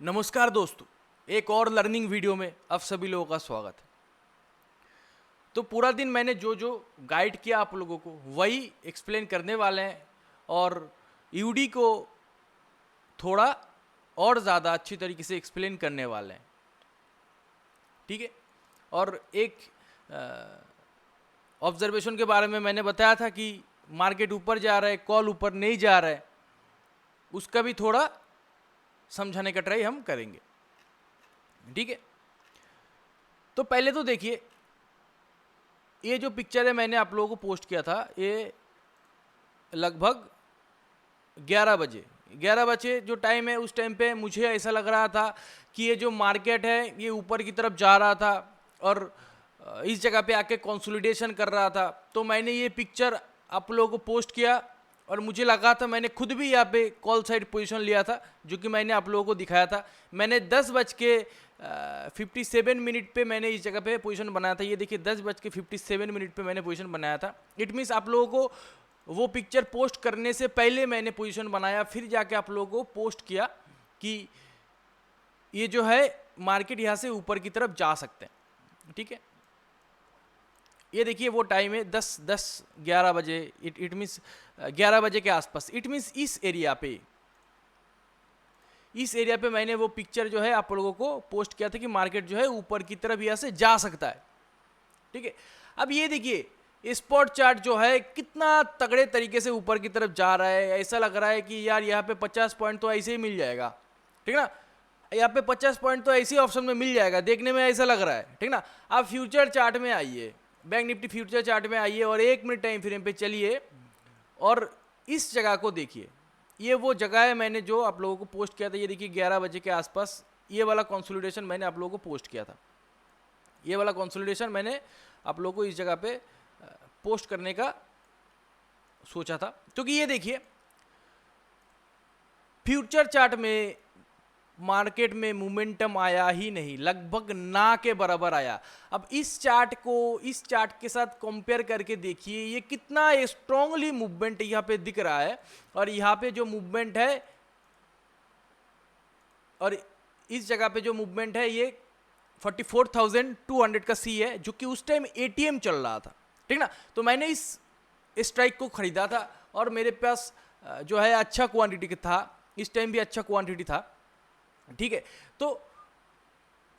नमस्कार दोस्तों, एक और लर्निंग वीडियो में आप सभी लोगों का स्वागत है। तो पूरा दिन मैंने जो जो गाइड किया आप लोगों को वही एक्सप्लेन करने वाले हैं और यूडी को थोड़ा और ज़्यादा अच्छी तरीके से एक्सप्लेन करने वाले हैं, ठीक है। और एक ऑब्जर्वेशन के बारे में मैंने बताया था कि मार्केट ऊपर जा रहा है, कॉल ऊपर नहीं जा रहा है, उसका भी थोड़ा समझाने का ट्राई हम करेंगे, ठीक है। तो पहले तो देखिए, ये जो पिक्चर है मैंने आप लोगों को पोस्ट किया था, ये लगभग 11 बजे जो टाइम है, उस टाइम पे मुझे ऐसा लग रहा था कि ये जो मार्केट है ये ऊपर की तरफ जा रहा था और इस जगह पे आके कंसोलिडेशन कर रहा था। तो मैंने ये पिक्चर आप लोगों को पोस्ट किया और मुझे लगा था, मैंने खुद भी यहाँ पे कॉल साइड पोजीशन लिया था, जो कि मैंने आप लोगों को दिखाया था। मैंने 10:57 पे मैंने इस जगह पे पोजीशन बनाया था। ये देखिए 10:57 पे मैंने पोजीशन बनाया था। इट मीन्स आप लोगों को वो पिक्चर पोस्ट करने से पहले मैंने पोजीशन बनाया, फिर जाके आप लोगों को पोस्ट किया कि ये जो है मार्केट यहाँ से ऊपर की तरफ जा सकते हैं, ठीक है। ये देखिए वो टाइम है 11 बजे, इट मीन्स 11 बजे के आसपास। इट मीन्स इस एरिया पे मैंने वो पिक्चर जो है आप लोगों को पोस्ट किया था कि मार्केट जो है ऊपर की तरफ यहाँ से जा सकता है, ठीक है। अब ये देखिए स्पॉट चार्ट जो है कितना तगड़े तरीके से ऊपर की तरफ जा रहा है। ऐसा लग रहा है कि यार यहाँ पे 50 पॉइंट तो ऐसे ही मिल जाएगा, ठीक ना। यहाँ पे 50 पॉइंट तो ऐसे ही ऑप्शन में मिल जाएगा, देखने में ऐसा लग रहा है, ठीक ना। आप फ्यूचर चार्ट में आइए, बैंक निफ्टी फ्यूचर चार्ट में आइए और 1 मिनट टाइम फ्रेम पे चलिए और इस जगह को देखिए। ये वो जगह है मैंने जो आप लोगों को पोस्ट किया था। ये देखिए 11 बजे के आसपास ये वाला कंसोलिडेशन मैंने आप लोगों को पोस्ट किया था। ये वाला कंसोलिडेशन मैंने आप लोगों को इस जगह पे पोस्ट करने का सोचा था, क्योंकि ये देखिए फ्यूचर चार्ट में मार्केट में मोमेंटम आया ही नहीं, लगभग ना के बराबर आया। अब इस चार्ट को इस चार्ट के साथ कंपेयर करके देखिए, ये कितना स्ट्रांगली मूवमेंट यहाँ पे दिख रहा है। और यहाँ पे जो मूवमेंट है और इस जगह पे जो मूवमेंट है ये 44,200 का सी है, जो कि उस टाइम एटीएम चल रहा था, ठीक ना। तो मैंने इस स्ट्राइक को खरीदा था और मेरे पास जो है अच्छा क्वांटिटी था, इस टाइम भी अच्छा क्वांटिटी था, ठीक है। तो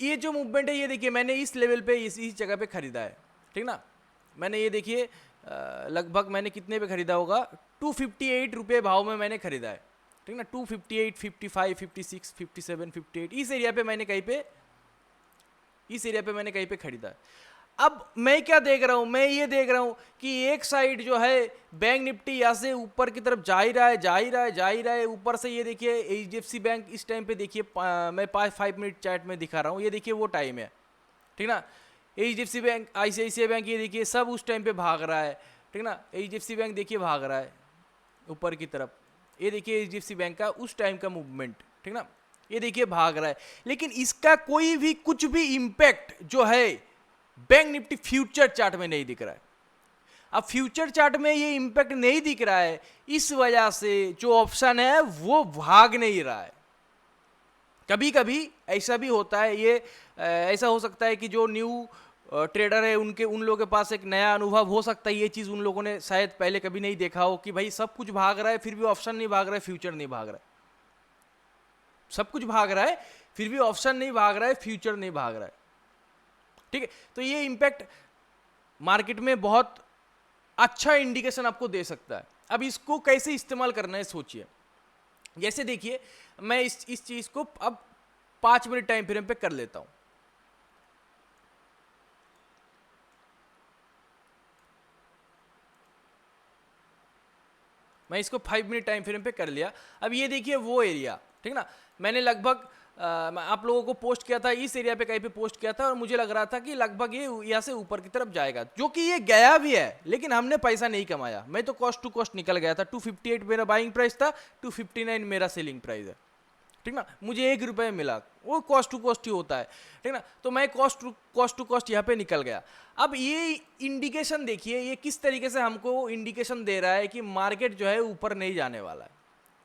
ये जो मूवमेंट है ये देखिए मैंने इस लेवल पे इस जगह पे खरीदा है, ठीक ना। मैंने ये देखिए लगभग मैंने कितने पे खरीदा होगा, 258 रुपये भाव में मैंने खरीदा है, ठीक ना। 258, 55, 56, 57, 58 इस एरिया पे मैंने कहीं पे खरीदा है। अब मैं क्या देख रहा हूं, मैं ये देख रहा हूं कि एक साइड जो है बैंक निफ्टी यहाँ से ऊपर की तरफ जा ही रहा है ऊपर से। ये देखिए एचडीएफसी बैंक इस टाइम पे देखिए, मैं 5 मिनट चार्ट में दिखा रहा हूँ, ये देखिए वो टाइम है, ठीक ना। एचडीएफसी बैंक, आईसीआईसीआई बैंक, ये देखिए सब उस टाइम पे भाग रहा है, ठीक ना। एचडीएफसी बैंक देखिए भाग रहा है ऊपर की तरफ, ये देखिए एचडीएफसी बैंक का उस टाइम का मूवमेंट, ठीक ना। ये देखिए भाग रहा है, लेकिन इसका कोई भी कुछ भी इम्पैक्ट जो है बैंक निफ्टी फ्यूचर चार्ट में नहीं दिख रहा है। अब फ्यूचर चार्ट में ये इंपैक्ट नहीं दिख रहा है, इस वजह से जो ऑप्शन है वो भाग नहीं रहा है। कभी कभी ऐसा भी होता है, ये ऐसा हो सकता है कि जो न्यू ट्रेडर है उन लोगों के पास एक नया अनुभव हो सकता है। ये चीज़ उन लोगों ने शायद पहले कभी नहीं देखा हो कि भाई सब कुछ भाग रहा है फिर भी ऑप्शन नहीं भाग रहा है, फ्यूचर नहीं भाग रहा है। सब कुछ भाग रहा है फिर भी ऑप्शन नहीं भाग रहा है, फ्यूचर नहीं भाग रहा है, ठीक है। तो ये इंपैक्ट मार्केट में बहुत अच्छा इंडिकेशन आपको दे सकता है। अब इसको कैसे इस्तेमाल करना है सोचिए। जैसे देखिए मैं इस चीज को अब 5 मिनट टाइम फ्रेम पे कर लेता हूं। मैं इसको 5 मिनट टाइम फ्रेम पे कर लिया। अब ये देखिए वो एरिया, ठीक ना। मैंने लगभग आप लोगों को पोस्ट किया था, इस एरिया पे कहीं पे पोस्ट किया था और मुझे लग रहा था कि लगभग ये यहाँ से ऊपर की तरफ जाएगा, जो कि ये गया भी है, लेकिन हमने पैसा नहीं कमाया। मैं तो कॉस्ट टू कॉस्ट निकल गया था। 258 मेरा बाइंग प्राइस था, 259 मेरा सेलिंग प्राइस है, ठीक ना। मुझे 1 रुपये मिला, वो कॉस्ट टू कॉस्ट ही होता है, ठीक ना। तो मैं कॉस्ट टू कॉस्ट यहाँ पे निकल गया। अब ये इंडिकेशन देखिए, ये किस तरीके से हमको इंडिकेशन दे रहा है कि मार्केट जो है ऊपर नहीं जाने वाला है,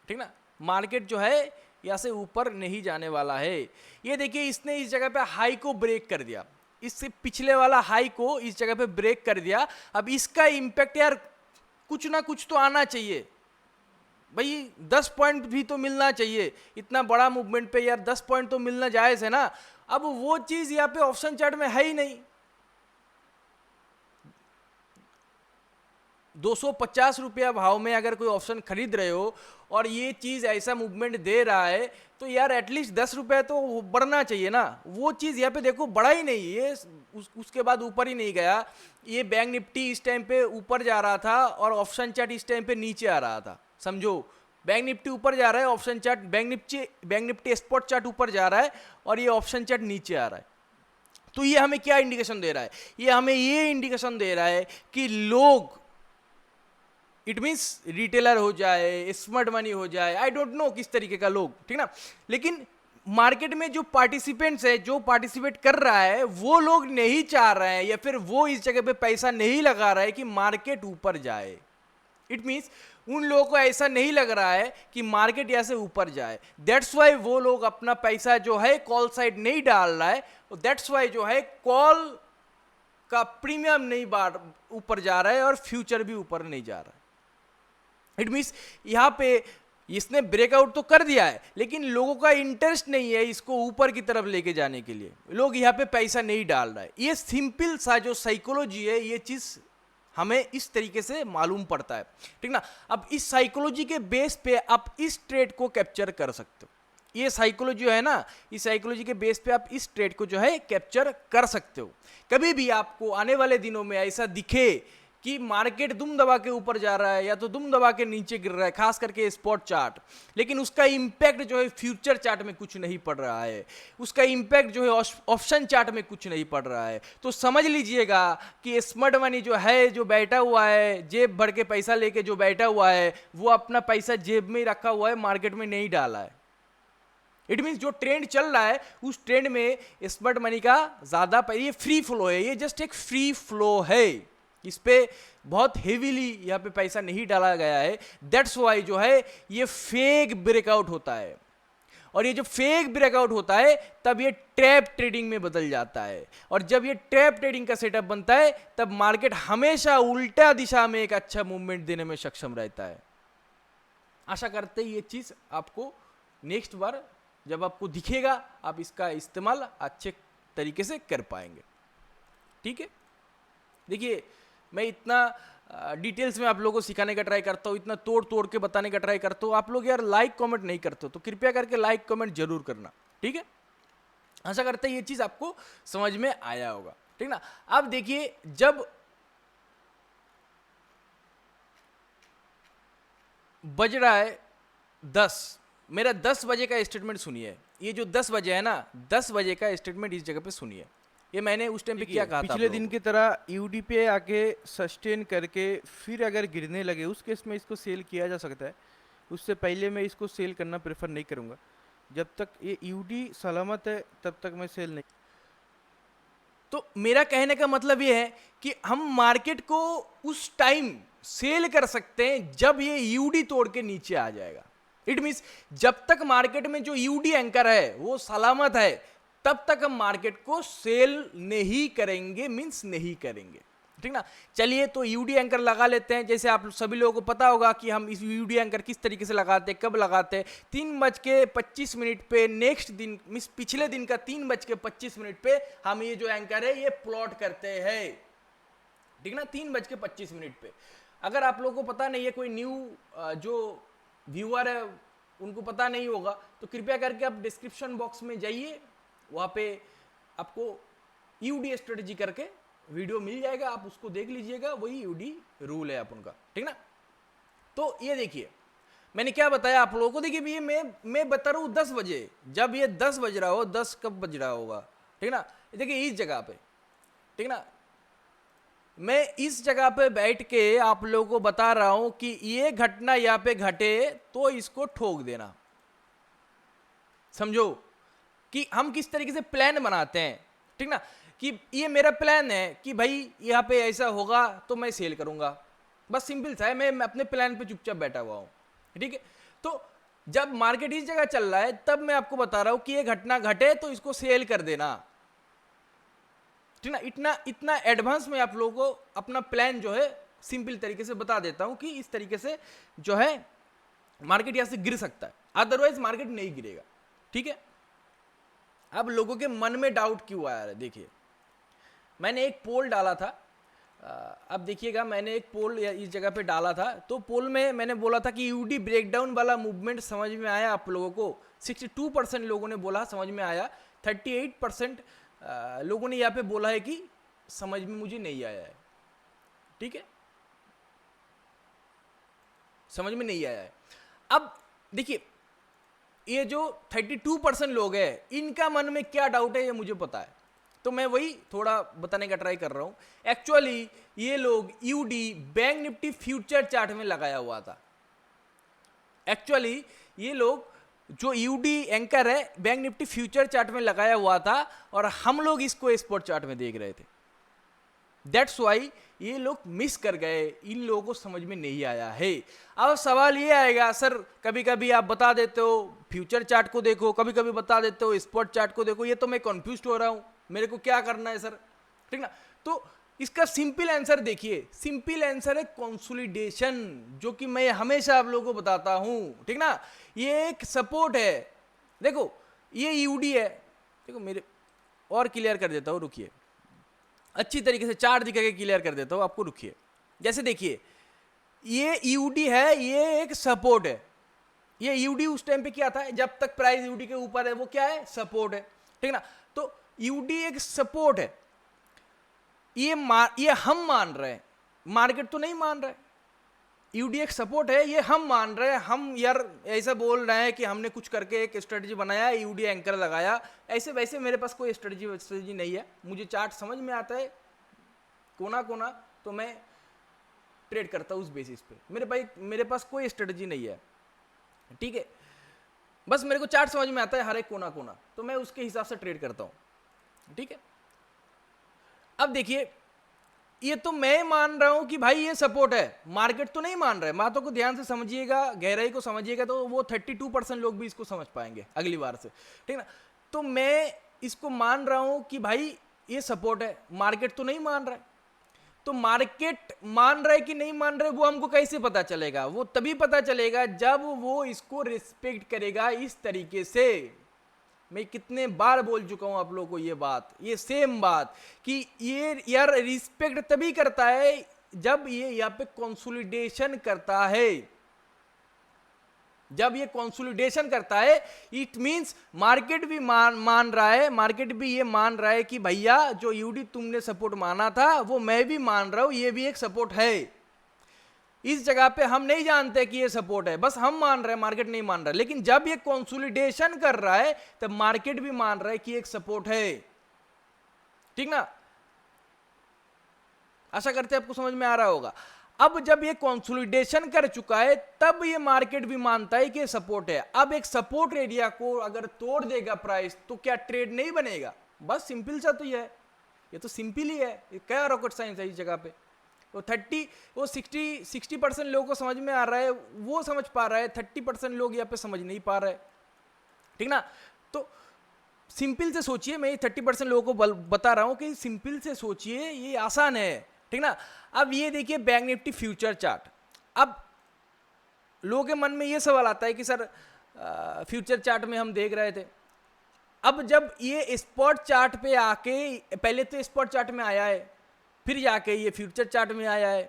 ठीक ना। मार्केट जो है यहाँ से ऊपर नहीं जाने वाला है। ये देखिए इसने इस जगह पे हाई को ब्रेक कर दिया, इससे पिछले वाला हाई को इस जगह पे ब्रेक कर दिया। अब इसका इम्पैक्ट यार कुछ ना कुछ तो आना चाहिए भाई, 10 पॉइंट भी तो मिलना चाहिए, इतना बड़ा मूवमेंट पे यार 10 पॉइंट तो मिलना जायज है ना। अब वो चीज यहाँ पे ऑप्शन चार्ट में है ही नहीं। 250 रुपया भाव में अगर कोई ऑप्शन खरीद रहे हो और ये चीज ऐसा मूवमेंट दे रहा है तो यार एटलीस्ट 10 रुपया तो बढ़ना चाहिए ना। वो चीज यहाँ पे देखो बढ़ा ही नहीं, ये उसके बाद ऊपर ही नहीं गया। ये बैंक निफ्टी इस टाइम पे ऊपर जा रहा था और ऑप्शन चार्ट इस टाइम पे नीचे आ रहा था, समझो। बैंक निफ्टी ऊपर जा रहा है, option chart bank Nifty spot chart ऊपर जा रहा है और ये ऑप्शन चार्ट नीचे आ रहा है। तो ये हमें क्या इंडिकेशन दे रहा है? ये हमें ये इंडिकेशन दे रहा है कि लोग, इट मीन्स रिटेलर हो जाए, स्मार्ट मनी हो जाए, आई डोंट नो किस तरीके का लोग, ठीक ना, लेकिन मार्केट में जो पार्टिसिपेंट्स है, जो पार्टिसिपेट कर रहा है, वो लोग नहीं चाह रहे हैं या फिर वो इस जगह पे पैसा नहीं लगा रहा है कि मार्केट ऊपर जाए। इट मीन्स उन लोगों को ऐसा नहीं लग रहा है कि मार्केट यहाँ से ऊपर जाए। दैट्स वाई वो लोग अपना पैसा जो है कॉल साइड नहीं डाल रहा है। दैट्स वाई जो है कॉल का प्रीमियम नहीं बाढ़ ऊपर जा रहा है और फ्यूचर भी ऊपर नहीं जा रहा है। इट मीन्स यहाँ पे इसने ब्रेकआउट तो कर दिया है लेकिन लोगों का इंटरेस्ट नहीं है इसको ऊपर की तरफ लेके जाने के लिए, लोग यहाँ पे पैसा नहीं डाल रहा है। ये सिंपल सा जो साइकोलॉजी है, ये चीज हमें इस तरीके से मालूम पड़ता है, ठीक ना। अब इस साइकोलॉजी के बेस पे आप इस ट्रेड को कैप्चर कर सकते हो। ये साइकोलॉजी है ना, इस साइकोलॉजी के बेस पे आप इस ट्रेड को जो है कैप्चर कर सकते हो। कभी भी आपको आने वाले दिनों में ऐसा दिखे कि मार्केट दुम दबा के ऊपर जा रहा है या तो दुम दबा के नीचे गिर रहा है, खास करके स्पॉट चार्ट, लेकिन उसका इंपैक्ट जो है फ्यूचर चार्ट में कुछ नहीं पड़ रहा है, उसका इंपैक्ट जो है ऑप्शन चार्ट में कुछ नहीं पड़ रहा है, तो समझ लीजिएगा कि स्मार्ट मनी जो है, जो बैठा हुआ है, जेब भर के पैसा लेके जो बैठा हुआ है, वो अपना पैसा जेब में ही रखा हुआ है, मार्केट में नहीं डाला है। इट मीन्स जो ट्रेंड चल रहा है उस ट्रेंड में स्मार्ट मनी का ज्यादा, ये फ्री फ्लो है, ये जस्ट एक फ्री फ्लो है, इस पे बहुत हेवीली यहाँ पे पैसा नहीं डाला गया है। दैट्स वाई जो है ये फेक ब्रेकआउट होता है, और ये जो फेक ब्रेकआउट होता है तब ये ट्रैप ट्रेडिंग में बदल जाता है, और जब ये ट्रैप ट्रेडिंग का सेटअप बनता है तब मार्केट हमेशा उल्टा दिशा में एक अच्छा मूवमेंट देने में सक्षम रहता है। आशा करते हैं ये चीज आपको नेक्स्ट बार जब आपको दिखेगा आप इसका इस्तेमाल अच्छे तरीके से कर पाएंगे, ठीक है। देखिए मैं इतना डिटेल्स में आप लोगों को सिखाने का ट्राई करता हूँ, इतना तोड़ तोड़ के बताने का ट्राई करता हूँ, आप लोग यार लाइक कमेंट नहीं करते हो तो कृपया करके लाइक कमेंट जरूर करना, ठीक है। आशा करते हैं ये चीज आपको समझ में आया होगा, ठीक ना। अब देखिए जब बज रहा है 10, मेरा 10 बजे का स्टेटमेंट सुनिए। ये जो 10 बजे है ना, 10 बजे का स्टेटमेंट इस जगह पे सुनिए। ये मैंने उस टाइम पे क्या कहा था, पिछले दिन की तरह यूडी पे आके सस्टेन करके फिर अगर गिरने लगे उस केस में इसको सेल किया जा सकता है। उससे पहले मैं इसको सेल करना प्रेफर नहीं करूंगा। जब तक ये यूडी सलामत है तब तक मैं सेल नहीं। तो मेरा कहने का मतलब ये है कि हम मार्केट को उस टाइम सेल कर सकते हैं जब ये यूडी तोड़ के नीचे आ जाएगा। इट मीन्स जब तक मार्केट में जो यूडी एंकर है वो सलामत है तब तक हम मार्केट को सेल नहीं करेंगे, मींस नहीं करेंगे, ठीक ना। चलिए तो यूडी एंकर लगा लेते हैं। जैसे आप सभी लोगों को पता होगा कि हम इस यूडी एंकर किस तरीके से लगाते हैं, कब लगाते हैं। 3:25 पे नेक्स्ट दिन, मींस पिछले दिन का 3:25 पे हम ये जो एंकर है ये प्लॉट करते हैं, ठीक ना। 3:25 पे। अगर आप लोगों को पता नहीं है, कोई न्यू जो व्यूअर है उनको पता नहीं होगा, तो कृपया करके आप डिस्क्रिप्शन बॉक्स में जाइए, वहाँ पे आपको यूडी स्ट्रेटेजी करके वीडियो मिल जाएगा, आप उसको देख लीजिएगा, वही यूडी रूल है अपन का, ठीक ना। तो ये देखिए मैंने क्या बताया आप लोगों को। देखिए ये मैं बता रहा हूँ 10 बजे, जब ये 10 बज रहा हो, 10 कब बज रहा होगा, ठीक ना। देखिए इस जगह पे, ठीक ना, मैं इस जगह पे बैठ के आप लोगों को बता रहा हूं कि ये घटना यहाँ पे घटे तो इसको ठोक देना। समझो कि हम किस तरीके से प्लान बनाते हैं, ठीक ना, कि ये मेरा प्लान है कि भाई यहाँ पे ऐसा होगा तो मैं सेल करूंगा, बस सिंपल सा है। मैं अपने प्लान पे चुपचाप बैठा हुआ हूँ, ठीक है। तो जब मार्केट इस जगह चल रहा है तब मैं आपको बता रहा हूं कि ये घटना घटे तो इसको सेल कर देना, ठीक ना। इतना इतना एडवांस में आप लोगों को अपना प्लान जो है सिंपल तरीके से बता देता हूं कि इस तरीके से जो है मार्केट यहां से गिर सकता है, अदरवाइज मार्केट नहीं गिरेगा, ठीक है। अब लोगों के मन में डाउट क्यों आया है, देखिए मैंने एक पोल डाला था, अब देखिएगा मैंने एक पोल इस जगह पे डाला था, तो पोल में मैंने बोला था कि यूडी ब्रेकडाउन वाला मूवमेंट समझ में आया आप लोगों को, 62% लोगों ने बोला समझ में आया, 38% लोगों ने यहाँ पे बोला है कि समझ में मुझे नहीं आया है, ठीक है, समझ में नहीं आया है। अब देखिए ये जो 32% लोग हैं इनका मन में क्या डाउट है ये मुझे पता है, तो मैं वही थोड़ा बताने का ट्राई कर रहा हूं। एक्चुअली ये लोग UD bank Nifty future chart में लगाया हुआ था, एक्चुअली ये लोग जो यूडी एंकर है बैंक निफ्टी फ्यूचर चार्ट में लगाया हुआ था और हम लोग इसको स्पॉट चार्ट में देख रहे थे, दैट्स वाई ये लोग मिस कर गए, इन लोगों को समझ में नहीं आया है। अब सवाल ये आएगा सर कभी कभी आप बता देते हो फ्यूचर चार्ट को देखो, कभी कभी बता देते हो स्पॉट चार्ट को देखो, ये तो मैं कंफ्यूज हो रहा हूं, मेरे को क्या करना है सर, ठीक ना। तो इसका सिंपल आंसर देखिए, सिंपल आंसर है कंसोलिडेशन, जो कि मैं हमेशा आप लोगों को बताता हूं, ठीक ना। ये एक सपोर्ट है, देखो ये यूडी है, देखो मेरे और क्लियर कर देता हूं, रुकिए अच्छी तरीके से चार्ट दिखा के क्लियर कर देता हूं आपको, रुकिए। जैसे देखिए ये यूडी है, ये एक सपोर्ट है, ये यूडी उस टाइम पे क्या था, जब तक प्राइस यूडी के ऊपर है वो क्या है, सपोर्ट है, ठीक ना। तो यूडी एक सपोर्ट है, ये हम मान रहे हैं, मार्केट तो नहीं मान रहा है, यूडी एक सपोर्ट है ये हम मान रहे हैं, हम यार ऐसा बोल रहे हैं कि हमने कुछ करके एक स्ट्रेटजी बनाया, यूडी एंकर लगाया, ऐसे वैसे मेरे पास कोई स्ट्रेटजी नहीं है, मुझे चार्ट समझ में आता है कोना कोना, तो मैं ट्रेड करता हूँ उस बेसिस पे, मेरे पास कोई स्ट्रेटजी नहीं है, ठीक है, बस मेरे को चार्ट समझ में आता है हर एक कोना कोना, तो मैं उसके हिसाब से ट्रेड करता हूँ, ठीक है। अब देखिए ये तो मैं मान रहा हूं कि भाई ये सपोर्ट है, मार्केट तो नहीं मान रहा है, बातों को ध्यान से समझिएगा, गहराई को समझिएगा, तो वो 32% लोग भी इसको समझ पाएंगे अगली बार से, ठीक ना। तो मैं इसको मान रहा हूं कि भाई ये सपोर्ट है, मार्केट तो नहीं मान रहा है, तो मार्केट मान रहा है कि नहीं मान रहा है वो हमको कैसे पता चलेगा, वो तभी पता चलेगा जब वो इसको रिस्पेक्ट करेगा इस तरीके से। मैं कितने बार बोल चुका हूं आप लोगों को ये बात, ये सेम बात कि ये यार रिस्पेक्ट तभी करता है जब ये यहाँ पे कंसोलिडेशन करता है, जब ये कंसोलिडेशन करता है इट मींस मार्केट भी मान रहा है, मार्केट भी ये मान रहा है कि भैया जो यूडी तुमने सपोर्ट माना था वो मैं भी मान रहा हूं, ये भी एक सपोर्ट है। इस जगह पे हम नहीं जानते कि ये सपोर्ट है, बस हम मान रहे हैं, मार्केट नहीं मान रहा है, लेकिन जब ये कंसोलिडेशन कर रहा है तब मार्केट भी मान रहा है कि एक सपोर्ट है, ठीक ना। आशा करते हैं आपको समझ में आ रहा होगा। अब जब ये कंसोलिडेशन कर चुका है तब ये मार्केट भी मानता है कि ये सपोर्ट है। अब एक सपोर्ट एरिया को अगर तोड़ देगा प्राइस तो क्या ट्रेड नहीं बनेगा, बस सिंपल सा तो ये तो सिंपल ही है, क्या रॉकेट साइंस है इस जगह पे। वो 60% लोगों को समझ में आ रहा है, वो समझ पा रहा है, 30% लोग यहाँ पे समझ नहीं पा रहे, ठीक ना। तो सिंपल से सोचिए, मैं 30% लोगों को बता रहा हूं कि सिंपल से सोचिए, ये आसान है, ठीक ना। अब ये देखिए बैंक निफ्टी फ्यूचर चार्ट, अब लोगों के मन में ये सवाल आता है कि सर फ्यूचर चार्ट में हम देख रहे थे, अब जब ये स्पॉट चार्ट पे आके, पहले तो स्पॉट चार्ट में आया है फिर जाके ये फ्यूचर चार्ट में आया है,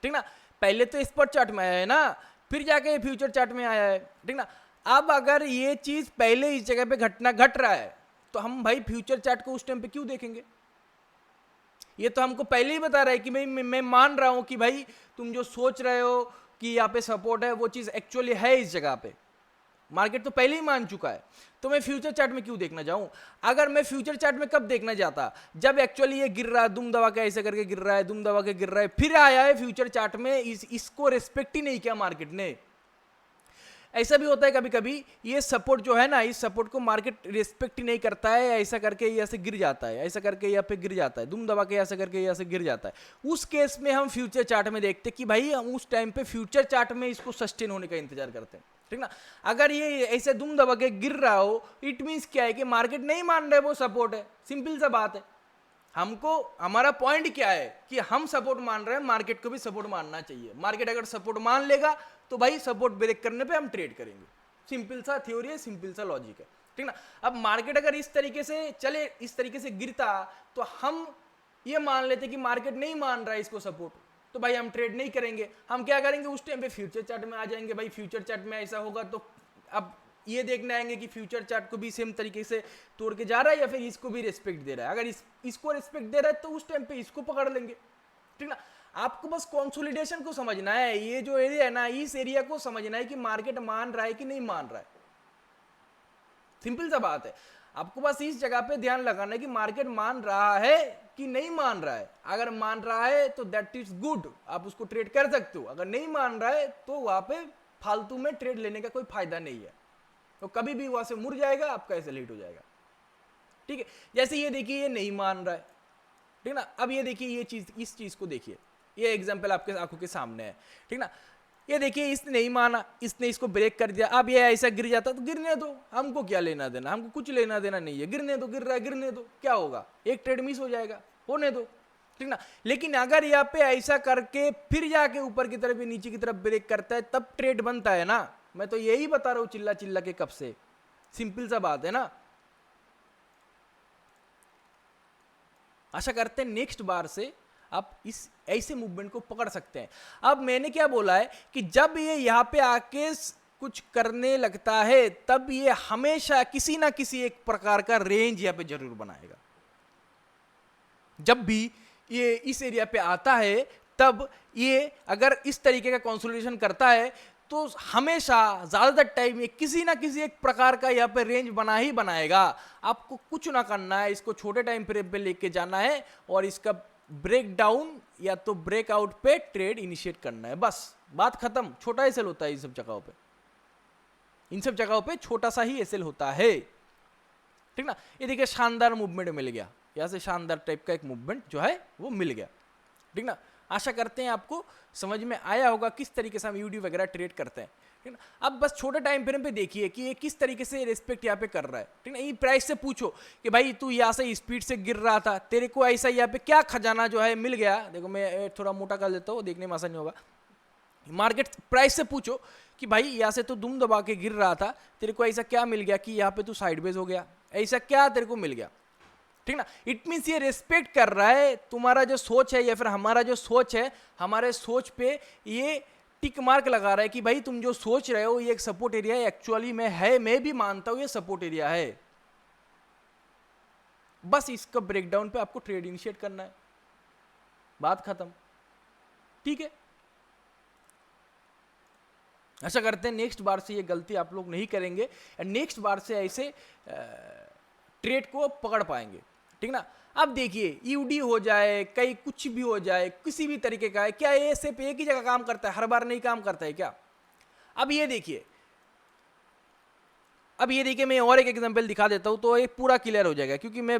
ठीक ना। पहले तो स्पॉट चार्ट में आया है ना, फिर जाके ये फ्यूचर चार्ट में आया है, ठीक ना। अब अगर ये चीज पहले इस जगह पे घटना घट रहा है तो हम भाई फ्यूचर चार्ट को उस टाइम पे क्यों देखेंगे, ये तो हमको पहले ही बता रहा है कि भाई मैं मान रहा हूं कि भाई तुम जो सोच रहे हो कि यहाँ पे सपोर्ट है वो चीज एक्चुअली है इस जगह पे, मार्केट तो पहले ही मान चुका है, तो मैं फ्यूचर चार्ट में क्यों देखना जाऊं। अगर मैं फ्यूचर चार्ट में कब देखना जाता, जब एक्चुअली ये गिर रहा है, दुम दबा के ऐसे करके गिर रहा है, दुम दबा के गिर रहा है, फिर आया है फ्यूचर चार्ट में, इसको रिस्पेक्ट ही नहीं किया मार्केट ने। ऐसा भी होता है कभी कभी, ये सपोर्ट जो है ना, इस सपोर्ट को मार्केट रिस्पेक्ट ही नहीं करता है, ऐसा करके यहाँ से गिर जाता है, ऐसा करके यहाँ पे गिर जाता है, दुम दबा के ऐसा करके यहाँ से गिर जाता है। उस केस में हम फ्यूचर चार्ट में देखते कि भाई हम उस टाइम पे फ्यूचर चार्ट में इसको सस्टेन होने का इंतजार करते हैं, ठीक ना। अगर ये ऐसे दुम दबा के गिर रहा हो, इट मीन्स क्या है कि मार्केट नहीं मान रहे वो सपोर्ट है, सिंपल सा बात है। हमको हमारा पॉइंट क्या है कि हम सपोर्ट मान रहे हैं, मार्केट को भी सपोर्ट मानना चाहिए। मार्केट अगर सपोर्ट मान लेगा तो भाई सपोर्ट ब्रेक करने पे हम ट्रेड करेंगे, सिंपल सा थ्योरी है, सिंपल सा लॉजिक है, ठीक ना। अब मार्केट अगर इस तरीके से चले, इस तरीके से गिरता, तो हम ये मान लेते कि मार्केट नहीं मान रहा है इसको सपोर्ट, तो भाई हम ट्रेड नहीं करेंगे। हम क्या करेंगे, उस टाइम पे फ्यूचर चार्ट में आ जाएंगे। भाई फ्यूचर चार्ट में ऐसा होगा तो अब ये देखने आएंगे कि फ्यूचर चार्ट को भी सेम तरीके से तोड़ के जा रहा है या फिर इसको भी रिस्पेक्ट दे रहा है। अगर इसको रिस्पेक्ट दे रहा है तो उस टाइम पे इसको पकड़ लेंगे, ठीक ना। आपको बस कंसोलिडेशन को समझना है, ये जो एरिया है ना, इस एरिया को समझना है कि मार्केट मान रहा है कि नहीं मान रहा है, सिंपल सा बात है। आपको बस इस जगह पे ध्यान लगाना है कि मार्केट मान रहा है कि नहीं मान रहा है। अगर मान रहा है तो दैट इज गुड, आप उसको ट्रेड कर सकते हो। अगर नहीं मान रहा है तो वहां पे फालतू में ट्रेड लेने का कोई फायदा नहीं है, तो कभी भी वहां से मुड़ जाएगा, आपका ऐसे लेट हो जाएगा, ठीक है। जैसे ये देखिए ये नहीं मान रहा है, ठीक ना। अब ये देखिए ये चीज, इस चीज को देखिए, ये एग्जांपल आपके आंखों के सामने है, ठीक ना। ये देखिए इसने नहीं माना, इसने इसको ब्रेक कर दिया। अब ये ऐसा गिर जाता तो गिरने दो, हमको क्या लेना देना, हमको कुछ लेना देना नहीं है, गिरने दो, गिर रहा है गिरने दो, क्या होगा, एक ट्रेड मिस हो जाएगा, होने दो, ठीक ना। लेकिन अगर यहाँ पे ऐसा करके फिर जाके ऊपर की तरफ नीचे की तरफ ब्रेक करता है, तब ट्रेड बनता है ना। मैं तो यही बता रहा हूं चिल्ला चिल्ला के कब से, सिंपल सा बात है ना। आशा करते हैं नेक्स्ट बार से आप इस ऐसे मूवमेंट को पकड़ सकते हैं। अब मैंने क्या बोला है कि जब ये यहाँ पे आके कुछ करने लगता है, तब ये हमेशा किसी ना किसी एक प्रकार का रेंज यहाँ पे जरूर बनाएगा। जब भी ये इस एरिया पे आता है, तब ये अगर इस तरीके का कंसोलिडेशन करता है तो हमेशा ज्यादातर टाइम ये किसी ना किसी एक प्रकार का यहाँ पे रेंज बना ही बनाएगा। आपको कुछ ना करना है, इसको छोटे टाइम फ्रेम पे लेके जाना है और इसका ब्रेक डाउन या तो ब्रेकआउट पे ट्रेड इनिशिएट करना है, बस बात खत्म। छोटा एसएल होता है इन सब जगहों पे, इन सब जगहों पे छोटा सा ही एसएल होता है, ठीक ना। ये देखिए शानदार मूवमेंट मिल गया, यहाँ से शानदार टाइप का एक मूवमेंट जो है वो मिल गया, ठीक ना। आशा करते हैं आपको समझ में आया होगा किस तरीके से हम यूडी वगैरह ट्रेड करते हैं, ठीक ना। अब बस छोटे टाइम फ्रेम पे देखिए कि ये किस तरीके से रिस्पेक्ट यहाँ पे कर रहा है, ठीक ना। ये प्राइस से पूछो कि भाई तू यहाँ से स्पीड से गिर रहा था, तेरे को ऐसा यहाँ पे क्या खजाना जो है मिल गया। देखो मैं थोड़ा मोटा कर देता हूँ, देखने में आसान नहीं होगा। मार्केट प्राइस से पूछो कि भाई यहाँ से तू दुम दबा के गिर रहा था, तेरे को ऐसा क्या मिल गया कि यहाँ पे तू साइडवेज हो गया, ऐसा क्या तेरे को मिल गया, ठीक ना। इट मीन्स ये रिस्पेक्ट कर रहा है तुम्हारा जो सोच है या फिर हमारा जो सोच है, हमारे सोच पे ये टिक मार्क लगा रहा है कि भाई तुम जो सोच रहे हो ये एक सपोर्ट एरिया है, एक्चुअली में है, मैं भी मानता हूं ये सपोर्ट एरिया है। बस इसका ब्रेकडाउन पे आपको ट्रेड इनिशिएट करना है, बात खत्म, ठीक है। ऐसा करते हैं नेक्स्ट बार से ये गलती आप लोग नहीं करेंगे एंड नेक्स्ट बार से ऐसे ट्रेड को पकड़ पाएंगे, ठीक ना। अब देखिए यूडी हो जाए, कहीं कुछ भी हो जाए, किसी भी तरीके का है, क्या ये सिर्फ एक ही जगह काम करता है, हर बार नहीं काम करता है क्या। अब ये देखिए, मैं और एक एग्जांपल दिखा देता हूं तो ये पूरा क्लियर हो जाएगा, क्योंकि मैं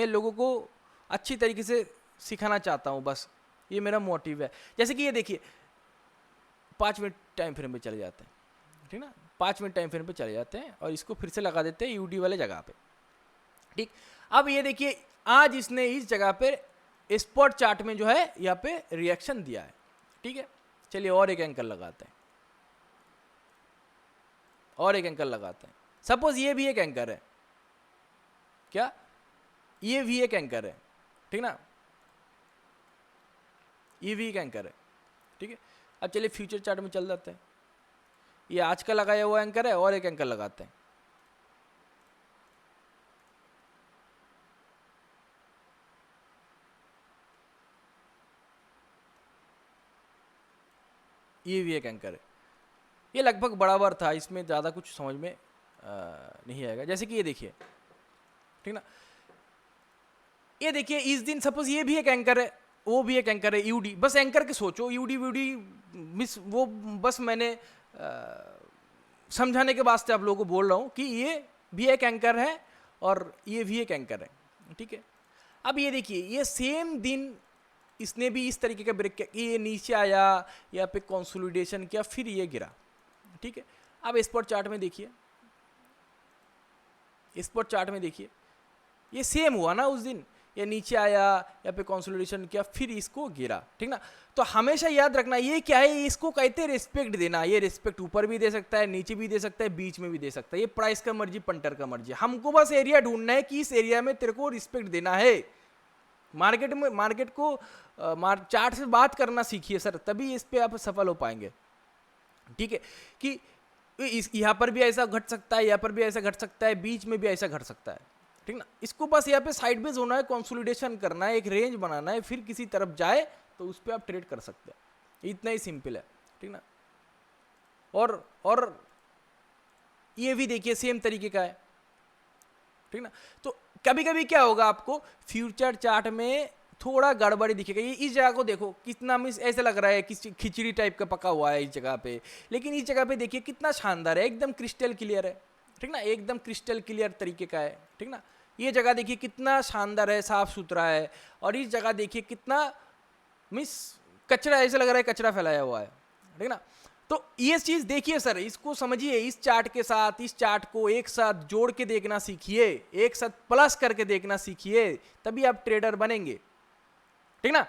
लोगों को अच्छी तरीके से सिखाना चाहता हूं, बस ये मेरा मोटिव है। जैसे कि ये देखिए 5 मिनट टाइम फ्रेम पे चले जाते हैं, ठीक ना, 5 मिनट टाइम फ्रेम पे चले जाते हैं और इसको फिर से लगा देते हैं यूडी वाले जगह पे, ठीक। अब ये देखिए आज इसने इस जगह पे स्पॉट चार्ट में जो है यहाँ पे रिएक्शन दिया है, ठीक है। चलिए और एक एंकर लगाते हैं, और एक एंकर लगाते हैं। सपोज ये भी एक एंकर है, क्या ये भी एक एंकर है, ठीक ना, ये भी एक एंकर है, ठीक है। अब चलिए फ्यूचर चार्ट में चल जाते हैं, ये आज का लगाया हुआ एंकर है और एक एंकर लगाते हैं। ये भी एक एंकर है, ये लगभग बराबर था, इसमें ज़्यादा कुछ समझ में नहीं आएगा। जैसे कि ये देखिए, ठीक ना, ये देखिए इस दिन सपोज ये भी एक एंकर है, वो भी एक एंकर है, यूडी। बस एंकर के सोचो, यूडी व्यूडी मिस वो बस मैंने समझाने के वास्ते आप लोगों को बोल रहा हूँ कि ये भी एक एंकर है और ये भी एक एंकर है, ठीक है। अब ये देखिए, ये सेम दिन इसने भी इस तरीके का ब्रेक किया कि ये नीचे आया, यहाँ पे कंसोलिडेशन किया, फिर ये गिरा, ठीक है। अब स्पॉट चार्ट में देखिए, स्पॉट चार्ट में देखिए, ये सेम हुआ ना उस दिन, ये नीचे आया, यहाँ पे कंसोलिडेशन किया, फिर इसको गिरा, ठीक ना। तो हमेशा याद रखना, ये क्या है, इसको कहते हैं रिस्पेक्ट देना। ये रिस्पेक्ट ऊपर भी दे सकता है, नीचे भी दे सकता है, बीच में भी दे सकता है। ये प्राइस का मर्जी, पंटर का मर्जी, हमको बस एरिया ढूंढना है कि इस एरिया में तेरे को रिस्पेक्ट देना है। मार्केट को चार्ट से बात करना सीखिए सर, तभी इस पे आप सफल हो पाएंगे, ठीक है। कि यहाँ पर भी ऐसा घट सकता है, यहाँ पर भी ऐसा घट सकता है, बीच में भी ऐसा घट सकता है, ठीक ना। इसको बस यहाँ पे साइडवेज होना है, कंसोलिडेशन करना है, एक रेंज बनाना है, फिर किसी तरफ जाए तो उस पर आप ट्रेड कर सकते हैं। इतना ही सिंपल है, ठीक ना। और ये भी देखिए सेम तरीके का है, ठीक ना। तो कभी कभी क्या होगा, आपको फ्यूचर चार्ट में थोड़ा गड़बड़ी दिखेगा। ये इस जगह को देखो, कितना मिस ऐसा लग रहा है कि खिचड़ी टाइप का पका हुआ है इस जगह पे, लेकिन इस जगह पे देखिए कितना शानदार है, एकदम क्रिस्टल क्लियर है, ठीक ना, एकदम क्रिस्टल क्लियर तरीके का है, ठीक ना। ये जगह देखिए कितना शानदार है, साफ सुथरा है, और इस जगह देखिए कितना मिस कचरा, ऐसा लग रहा है कचरा फैलाया हुआ है, ठीक ना। तो ये चीज देखिए सर, इसको समझिए, इस चार्ट के साथ इस चार्ट को एक साथ जोड़ के देखना सीखिए, एक साथ प्लस करके देखना सीखिए, तभी आप ट्रेडर बनेंगे, ठीक ना।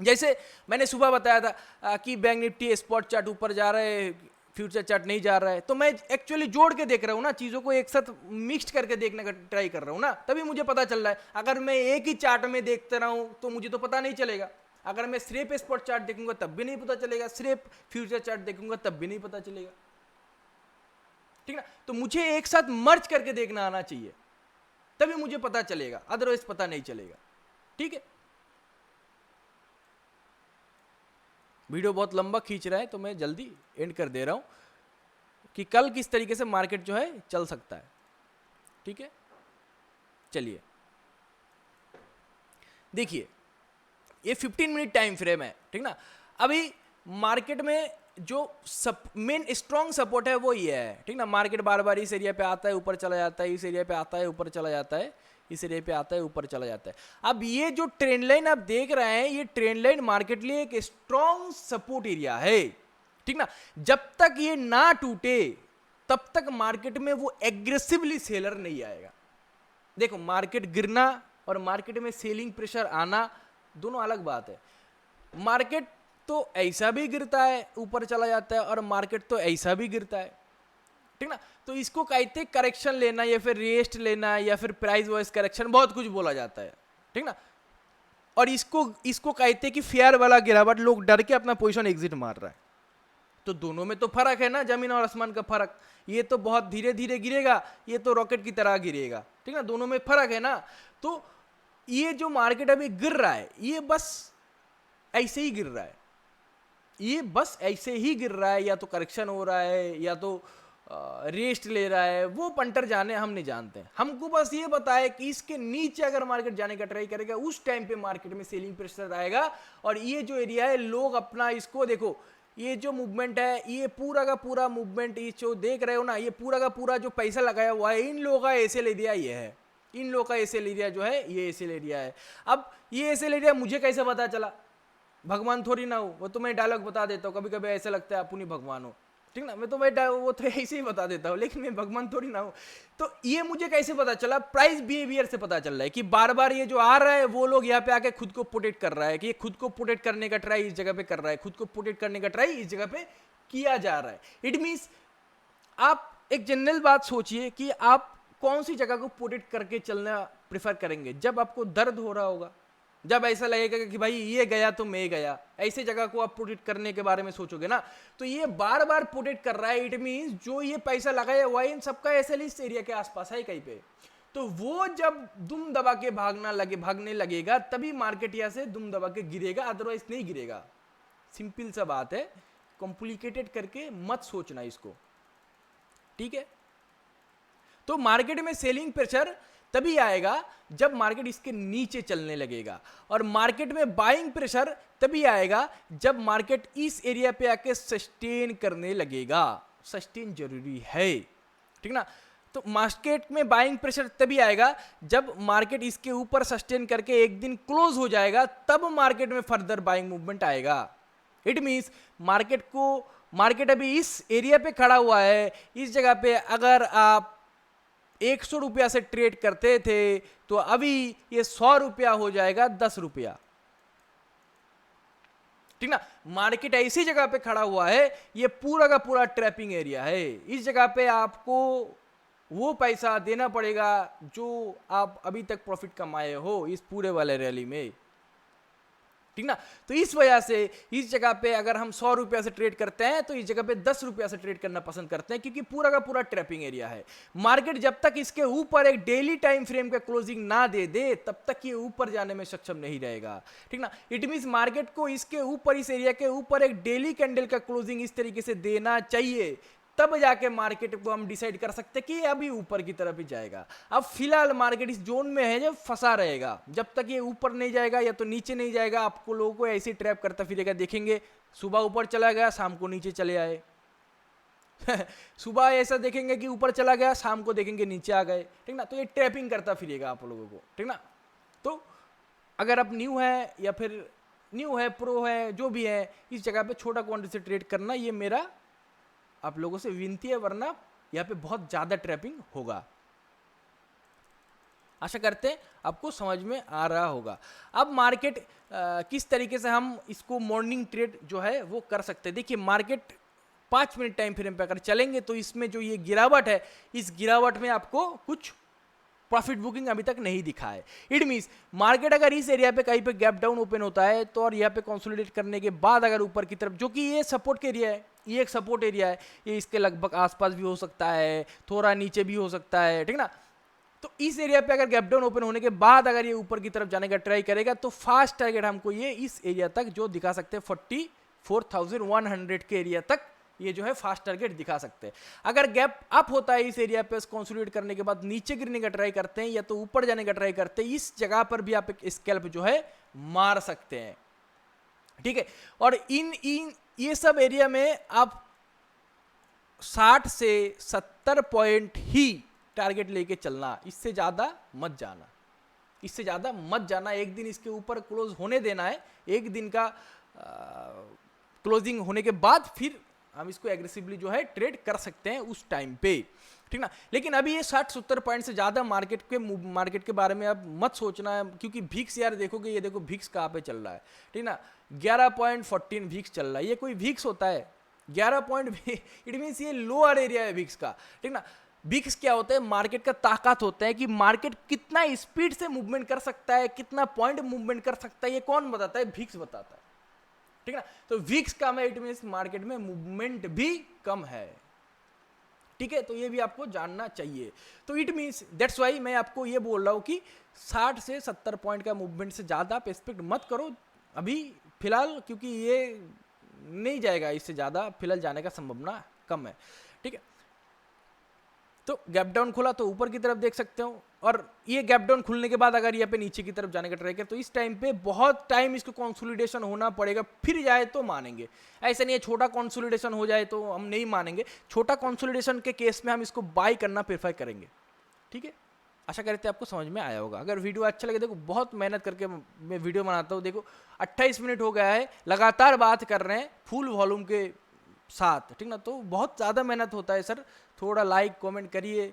जैसे मैंने सुबह बताया था कि बैंक निफ्टी स्पॉट चार्ट ऊपर जा रहा है, फ्यूचर चार्ट नहीं जा रहा है, तो मैं एक्चुअली जोड़ के देख रहा हूँ ना, चीज़ों को एक साथ मिक्स करके देखने का ट्राई कर रहा हूँ ना, तभी मुझे पता चल रहा है। अगर मैं एक ही चार्ट में देखते रहा हूँ तो मुझे तो पता नहीं चलेगा। अगर मैं सिर्फ स्पॉट चार्ट देखूंगा तब भी नहीं पता चलेगा, सिर्फ फ्यूचर चार्ट देखूंगा तब भी नहीं पता चलेगा, ठीक ना। तो मुझे एक साथ मर्ज करके देखना आना चाहिए, तभी मुझे पता चलेगा, अदरवाइज पता नहीं चलेगा, ठीक है। वीडियो बहुत लंबा खींच रहा है तो मैं जल्दी एंड कर दे रहा हूं कि कल किस तरीके से मार्केट जो है चल सकता है, ठीक है। चलिए देखिए, ये 15 मिनट टाइम फ्रेम है, ठीक ना। अभी मार्केट में जो मेन स्ट्रॉन्ग सपोर्ट है वो ये है, ठीक ना। मार्केट बार बार इस एरिया पे आता है, ऊपर चला जाता है, इस एरिया पे आता है, ऊपर चला जाता है, इस एरिया पे आता है, ऊपर चला जाता है। अब ये जो ट्रेंड लाइन आप देख रहे हैं, ये ट्रेंड लाइन मार्केट लिए एक स्ट्रॉन्ग सपोर्ट एरिया है, ठीक ना। जब तक ये ना टूटे तब तक मार्केट में वो एग्रेसिवली सेलर नहीं आएगा। देखो, मार्केट गिरना और मार्केट में सेलिंग प्रेशर आना दोनों अलग बात है। मार्केट तो ऐसा भी गिरता है, ऊपर चला जाता है, और मार्केट तो ऐसा भी गिरता है, ठीक ना। तो इसको कहते करेक्शन लेना, या फिर रेस्ट लेना, या फिर प्राइस वाइज करेक्शन, बहुत कुछ बोला जाता है, ठीक ना। और इसको कहते कि फेयर वाला गिरावट, लोग डर के अपना पोजीशन एग्जिट मार रहा है। तो दोनों में तो फर्क है ना, जमीन और आसमान का फर्क। ये तो बहुत धीरे धीरे गिरेगा, ये तो रॉकेट की तरह गिरेगा, ठीक ना। दोनों में फर्क है ना। तो ये जो मार्केट अभी गिर रहा है, ये बस ऐसे ही गिर रहा है, ये बस ऐसे ही गिर रहा है, या तो करेक्शन हो रहा है, या तो रेस्ट ले रहा है, वो पंटर जाने, हम नहीं जानते। हमको बस ये बताए कि इसके नीचे अगर मार्केट जाने का ट्राई करेगा, उस टाइम पे मार्केट में सेलिंग प्रेशर आएगा। और ये जो एरिया है, लोग अपना इसको देखो, ये जो मूवमेंट है, ये पूरा का पूरा मूवमेंट, ये जो देख रहे हो ना, ये पूरा का पूरा जो पैसा लगाया हुआ है, इन लोगों का एसेल एरिया ये है, इन लोगों का एसेल एरिया जो है, ये एसेल एरिया है। अब ये एसेल एरिया मुझे कैसे पता चला? भगवान थोड़ी ना हो, वो तो मैं डायलॉग बता देता हूँ, कभी कभी ऐसा लगता है अपनी भगवान हो, ठीक ना। मैं तो वो तो ऐसे ही बता देता हूँ, लेकिन मैं भगवान थोड़ी ना हूँ। तो ये मुझे कैसे पता चला? प्राइस बिहेवियर से पता चल रहा है कि बार बार ये जो आ रहा है, वो लोग यहाँ पे आके खुद को प्रोटेक्ट कर रहा है, कि ये खुद को प्रोटेक्ट करने का ट्राई इस जगह पे कर रहा है, खुद को प्रोटेक्ट करने का ट्राई इस जगह पे किया जा रहा है। इट मीन्स आप एक जनरल बात सोचिए कि आप कौन सी जगह को प्रोटेक्ट करके चलना प्रेफर करेंगे? जब आपको दर्द हो रहा होगा, जब ऐसा लगेगा कि भाई ये गया तो मैं गया, ऐसे जगह को आप प्रोटेक्ट करने के बारे में सोचोगे ना। तो ये बार बार प्रोटेक्ट कर रहा है, इट मीन्स जो ये पैसा लगाया हुआ है, इन सबका एसएल इस एरिया के आसपास है कहीं पे। तो वो जब दुम दबा के भागने लगेगा, तभी मार्केट यहाँ से दुम दबा के गिरेगा, अदरवाइज नहीं गिरेगा। सिंपल सा बात है, कॉम्प्लिकेटेड करके मत सोचना इसको, ठीक है। तो मार्केट में सेलिंग प्रेशर तभी आएगा जब मार्केट इसके नीचे चलने लगेगा, और मार्केट में बाइंग प्रेशर तभी आएगा जब मार्केट इस एरिया पे आके सस्टेन करने लगेगा। सस्टेन जरूरी है, ठीक ना। तो मार्केट में बाइंग प्रेशर तभी आएगा जब मार्केट इसके ऊपर सस्टेन करके एक दिन क्लोज हो जाएगा, तब मार्केट में फर्दर बाइंग मूवमेंट आएगा। इट मींस मार्केट अभी इस एरिया पे खड़ा हुआ है, इस जगह पे अगर आप 100 रुपया से ट्रेड करते थे तो अभी ये 100 रुपया हो जाएगा 10 रुपया, ठीक ना। मार्केट ऐसी जगह पे खड़ा हुआ है, ये पूरा का पूरा ट्रैपिंग एरिया है। इस जगह पे आपको वो पैसा देना पड़ेगा जो आप अभी तक प्रॉफिट कमाए हो इस पूरे वाले रैली में, ठीक ना। तो इस वजह से इस जगह पे अगर हम 100 रुपया से ट्रेड करते हैं तो इस जगह पे 10 रुपया से ट्रेड करना पसंद करते हैं, क्योंकि पूरा का पूरा ट्रैपिंग एरिया है। मार्केट जब तक इसके ऊपर एक डेली टाइम फ्रेम का क्लोजिंग ना दे दे तब तक ये ऊपर जाने में सक्षम नहीं रहेगा, ठीक ना। इट मींस मार्केट को इसके ऊपर, इस एरिया के ऊपर एक डेली कैंडल का क्लोजिंग इस तरीके से देना चाहिए, तब जाके मार्केट को हम डिसाइड कर सकते हैं कि अभी ऊपर की तरफ ही जाएगा। अब फिलहाल मार्केट इस जोन में है जब फंसा रहेगा, जब तक ये ऊपर नहीं जाएगा या तो नीचे नहीं जाएगा, आपको लोगों को ऐसे ट्रैप करता फिरेगा। देखेंगे सुबह ऊपर चला गया, शाम को नीचे चले आए सुबह ऐसा देखेंगे कि ऊपर चला गया, शाम को देखेंगे नीचे आ गए, ठीक ना। तो ये ट्रैपिंग करता फिरेगा आप लोगों को, ठीक ना। तो अगर आप न्यू है या फिर न्यू है, प्रो है, जो भी है, इस जगह पे छोटा क्वांटिटी से ट्रेड करना ये मेरा आप लोगों से विनती है, वरना यहाँ पे बहुत ज़्यादा ट्रैपिंग होगा। आशा करते हैं आपको समझ में आ रहा होगा। अब मार्केट किस तरीके से हम इसको मॉर्निंग ट्रेड जो है वो कर सकते हैं। देखिए मार्केट 5 मिनट टाइम फ्रेम पे अगर चलेंगे तो इसमें जो ये गिरावट है, इस गिरावट में आपको कुछ प्रॉफिट बुकिंग अभी तक नहीं दिखा है। इट मींस मार्केट अगर इस एरिया पे कहीं पे गैप डाउन ओपन होता है तो, और यहाँ पे कंसोलिडेट करने के बाद अगर ऊपर की तरफ, जो कि ये सपोर्ट के एरिया है, ये एक सपोर्ट एरिया है, ये इसके लगभग आसपास भी हो सकता है, थोड़ा नीचे भी हो सकता है, ठीक ना। तो इस एरिया पे अगर गैप डाउन ओपन होने के बाद अगर ये ऊपर की तरफ जाने का ट्राई करेगा तो फास्ट टारगेट हमको ये इस एरिया तक जो दिखा सकते हैं 44,100 के एरिया तक ये जो है फास्ट टारगेट दिखा सकते हैं। अगर गैप अप होता है इस एरिया पे, कंसोलिडेट करने के बाद नीचे गिरने का ट्राई करते हैं या तो ऊपर जाने का ट्राई करते हैं, इस जगह पर भी आप एक स्कैल्प जो है मार सकते हैं, ठीक है। और इन ये सब एरिया में आप 60 से 70 पॉइंट ही टारगेट लेके चलना, इससे ज्यादा मत जाना, इससे ज्यादा मत जाना। एक दिन इसके ऊपर क्लोज होने देना है, एक दिन का क्लोजिंग होने के बाद फिर हम इसको एग्रेसिवली जो है ट्रेड कर सकते हैं उस टाइम पे, ठीक ना। लेकिन अभी ये 60-70 पॉइंट से ज़्यादा मार्केट के बारे में अब मत सोचना है, क्योंकि भिक्स यार देखोगे, ये देखो भिक्स कहाँ पे चल रहा है, ठीक ना। 11.14 भिक्स चल रहा है। ये कोई भिक्स होता है 11 पॉइंट, इट मीन्स ये लोअर एरिया है भिक्स का, ठीक ना। भिक्स क्या होता है? मार्केट का ताकत होता है कि मार्केट कितना स्पीड से मूवमेंट कर सकता है, कितना पॉइंट मूवमेंट कर सकता है, ये कौन बताता है? भिक्स बताता है, ठीक है ना। तो वीक्स कम है, इट मींस मार्केट में मूवमेंट भी कम है, ठीक है। तो ये भी आपको जानना चाहिए। तो इट मींस दैट्स वाई मैं आपको ये बोल रहा हूं कि 60 से 70 पॉइंट का मूवमेंट से ज़्यादा आप एक्सपेक्ट मत करो अभी फिलहाल, क्योंकि ये नहीं जाएगा, इससे ज़्यादा फिलहाल जाने का संभावना कम है, ठीक है। तो गैप डाउन खुला तो ऊपर की तरफ देख सकते हो, और ये गैप डाउन खुलने के बाद अगर यहाँ पे नीचे की तरफ जाने का ट्राई करे तो इस टाइम पे बहुत टाइम इसको कंसोलिडेशन होना पड़ेगा, फिर जाए तो मानेंगे। ऐसा नहीं है छोटा कंसोलिडेशन हो जाए तो हम नहीं मानेंगे। छोटा कंसोलिडेशन के केस में हम इसको बाय करना प्रेफर करेंगे, ठीक है। आशा करते हैं आपको समझ में आया होगा। अगर वीडियो अच्छा लगे, देखो बहुत मेहनत करके मैं वीडियो बनाता हूँ, देखो 28 मिनट हो गया है, लगातार बात कर रहे हैं फुल वॉल्यूम के साथ, ठीक ना। तो बहुत ज़्यादा मेहनत होता है सर, थोड़ा लाइक कमेंट करिए,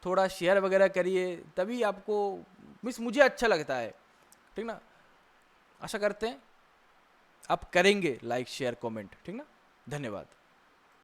थोड़ा शेयर वगैरह करिए, तभी आपको मुझे अच्छा लगता है, ठीक ना। आशा करते हैं आप करेंगे लाइक शेयर कमेंट, ठीक ना। धन्यवाद।